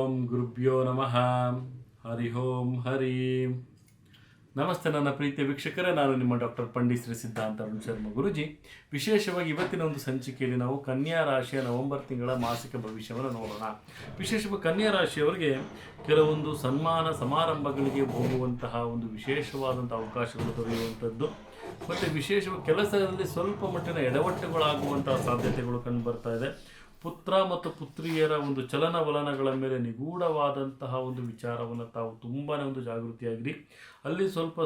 ಓಂ ಗುರುಭ್ಯೋ ನಮಃ. ಹರಿ ಓಂ ಹರಿ. ನಮಸ್ತೆ ನನ್ನ ಪ್ರೀತಿಯ ವೀಕ್ಷಕರೇ, ನಾನು ನಿಮ್ಮ ಡಾಕ್ಟರ್ ಪಂಡಿತ್ ಶ್ರೀ ಸಿದ್ಧಾಂತ ಅರುಣ್ ಶರ್ಮ ಗುರುಜಿ. ವಿಶೇಷವಾಗಿ ಇವತ್ತಿನ ಒಂದು ಸಂಚಿಕೆಯಲ್ಲಿ ನಾವು ಕನ್ಯಾ ರಾಶಿಯ ನವೆಂಬರ್ ತಿಂಗಳ ಮಾಸಿಕ ಭವಿಷ್ಯವನ್ನು ನೋಡೋಣ. ವಿಶೇಷವಾಗಿ ಕನ್ಯಾ ರಾಶಿಯವರಿಗೆ ಕೆಲವೊಂದು ಸನ್ಮಾನ ಸಮಾರಂಭಗಳಿಗೆ ಹೋಗುವಂತಹ ಒಂದು ವಿಶೇಷವಾದಂಥ ಅವಕಾಶಗಳು ದೊರೆಯುವಂಥದ್ದು ಮತ್ತು ವಿಶೇಷವಾಗಿ ಕೆಲಸದಲ್ಲಿ ಸ್ವಲ್ಪ ಮಟ್ಟಿನ ಎಡವಟ್ಟುಗಳಾಗುವಂತಹ ಸಾಧ್ಯತೆಗಳು ಕಂಡು ಬರ್ತಾ ಇದೆ. ಪುತ್ರ ಮತ್ತು ಪುತ್ರಿಯರ ಒಂದು ಚಲನವಲನಗಳ ಮೇಲೆ ನಿಗೂಢವಾದಂತಹ ಒಂದು ವಿಚಾರವನ್ನು ತಾವು ತುಂಬಾ ಒಂದು ಜಾಗೃತಿಯಾಗಿರಿ. ಅಲ್ಲಿ ಸ್ವಲ್ಪ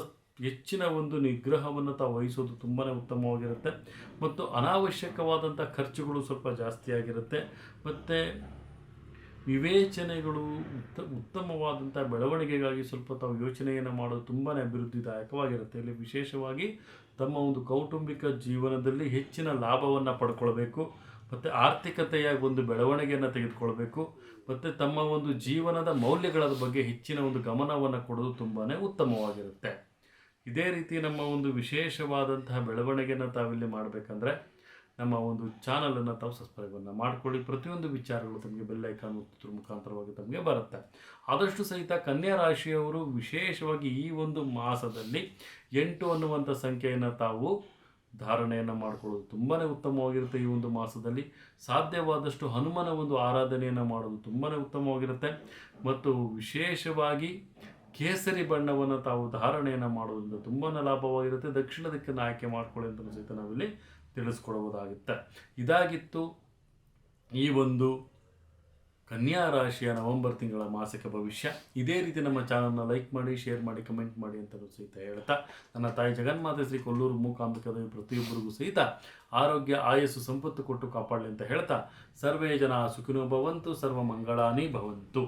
ಹೆಚ್ಚಿನ ಒಂದು ನಿಗ್ರಹವನ್ನು ತಾವು ವಹಿಸೋದು ತುಂಬಾ ಉತ್ತಮವಾಗಿರುತ್ತೆ. ಮತ್ತು ಅನಾವಶ್ಯಕವಾದಂಥ ಖರ್ಚುಗಳು ಸ್ವಲ್ಪ ಜಾಸ್ತಿಯಾಗಿರುತ್ತೆ. ಮತ್ತು ವಿವೇಚನೆಗಳು ಉತ್ತಮವಾದಂಥ ಬೆಳವಣಿಗೆಗಾಗಿ ಸ್ವಲ್ಪ ತಾವು ಯೋಚನೆಯನ್ನು ಮಾಡೋದು ತುಂಬಾ ಅಭಿವೃದ್ಧಿದಾಯಕವಾಗಿರುತ್ತೆ. ಇಲ್ಲಿ ವಿಶೇಷವಾಗಿ ತಮ್ಮ ಒಂದು ಕೌಟುಂಬಿಕ ಜೀವನದಲ್ಲಿ ಹೆಚ್ಚಿನ ಲಾಭವನ್ನು ಪಡ್ಕೊಳ್ಬೇಕು ಮತ್ತು ಆರ್ಥಿಕತೆಯ ಒಂದು ಬೆಳವಣಿಗೆಯನ್ನು ತೆಗೆದುಕೊಳ್ಬೇಕು ಮತ್ತು ತಮ್ಮ ಒಂದು ಜೀವನದ ಮೌಲ್ಯಗಳ ಬಗ್ಗೆ ಹೆಚ್ಚಿನ ಒಂದು ಗಮನವನ್ನು ಕೊಡೋದು ತುಂಬಾ ಉತ್ತಮವಾಗಿರುತ್ತೆ. ಇದೇ ರೀತಿ ನಮ್ಮ ಒಂದು ವಿಶೇಷವಾದಂತಹ ಬೆಳವಣಿಗೆಯನ್ನು ತಾವಿಲ್ಲಿ ಮಾಡಬೇಕಂದ್ರೆ ನಮ್ಮ ಒಂದು ಚಾನಲನ್ನು ತಾವು ಸಬ್ಸ್ಕ್ರೈಬನ್ನು ಮಾಡಿಕೊಳ್ಳಿ. ಪ್ರತಿಯೊಂದು ವಿಚಾರಗಳು ತಮಗೆ ಬೆಲ್ ಐಕಾನ್ ಒತ್ತುವುದರ ಮುಖಾಂತರವಾಗಿ ತಮಗೆ ಬರುತ್ತೆ. ಆದಷ್ಟು ಸಹಿತ ಕನ್ಯಾ ರಾಶಿಯವರು ವಿಶೇಷವಾಗಿ ಈ ಒಂದು ಮಾಸದಲ್ಲಿ 8 ಅನ್ನುವಂಥ ಸಂಖ್ಯೆಯನ್ನು ತಾವು ಧಾರಣೆಯನ್ನು ಮಾಡಿಕೊಳ್ಳೋದು ತುಂಬಾ ಉತ್ತಮವಾಗಿರುತ್ತೆ. ಈ ಒಂದು ಮಾಸದಲ್ಲಿ ಸಾಧ್ಯವಾದಷ್ಟು ಹನುಮನ ಒಂದು ಆರಾಧನೆಯನ್ನು ಮಾಡೋದು ತುಂಬಾ ಉತ್ತಮವಾಗಿರುತ್ತೆ. ಮತ್ತು ವಿಶೇಷವಾಗಿ ಕೇಸರಿ ಬಣ್ಣವನ್ನು ತಾವು ಧಾರಣೆಯನ್ನು ಮಾಡೋದ್ರಿಂದ ತುಂಬಾ ಲಾಭವಾಗಿರುತ್ತೆ. ದಕ್ಷಿಣ ದಿಕ್ಕನ್ನು ಆಯ್ಕೆ ಮಾಡ್ಕೊಳ್ಳಿ ಅಂತ ಸಹಿತ ನಾವಿಲ್ಲಿ ತಿಳಿಸ್ಕೊಡುವುದಾಗುತ್ತೆ. ಇದಾಗಿತ್ತು ಈ ಒಂದು ಕನ್ಯಾ ರಾಶಿಯ ನವೆಂಬರ್ ತಿಂಗಳ ಮಾಸಿಕ ಭವಿಷ್ಯ. ಇದೇ ರೀತಿ ನಮ್ಮ ಚಾನಲ್ನ ಲೈಕ್ ಮಾಡಿ, ಶೇರ್ ಮಾಡಿ, ಕಮೆಂಟ್ ಮಾಡಿ ಅಂತಲೂ ಸಹಿತ ಹೇಳ್ತಾ, ನನ್ನ ತಾಯಿ ಜಗನ್ಮಾತೆ ಶ್ರೀ ಕೊಲ್ಲೂರು ಮೂಕಾಂಬಿಕಾದೇವಿ ಪ್ರತಿಯೊಬ್ಬರಿಗೂ ಸಹಿತ ಆರೋಗ್ಯ ಆಯಸ್ಸು ಸಂಪತ್ತು ಕೊಟ್ಟು ಕಾಪಾಡಲಿ ಅಂತ ಹೇಳ್ತಾ, ಸರ್ವೇ ಜನ ಸುಖಿನೋ ಭವಂತು, ಸರ್ವ ಮಂಗಳಾನಿ ಭವಂತು.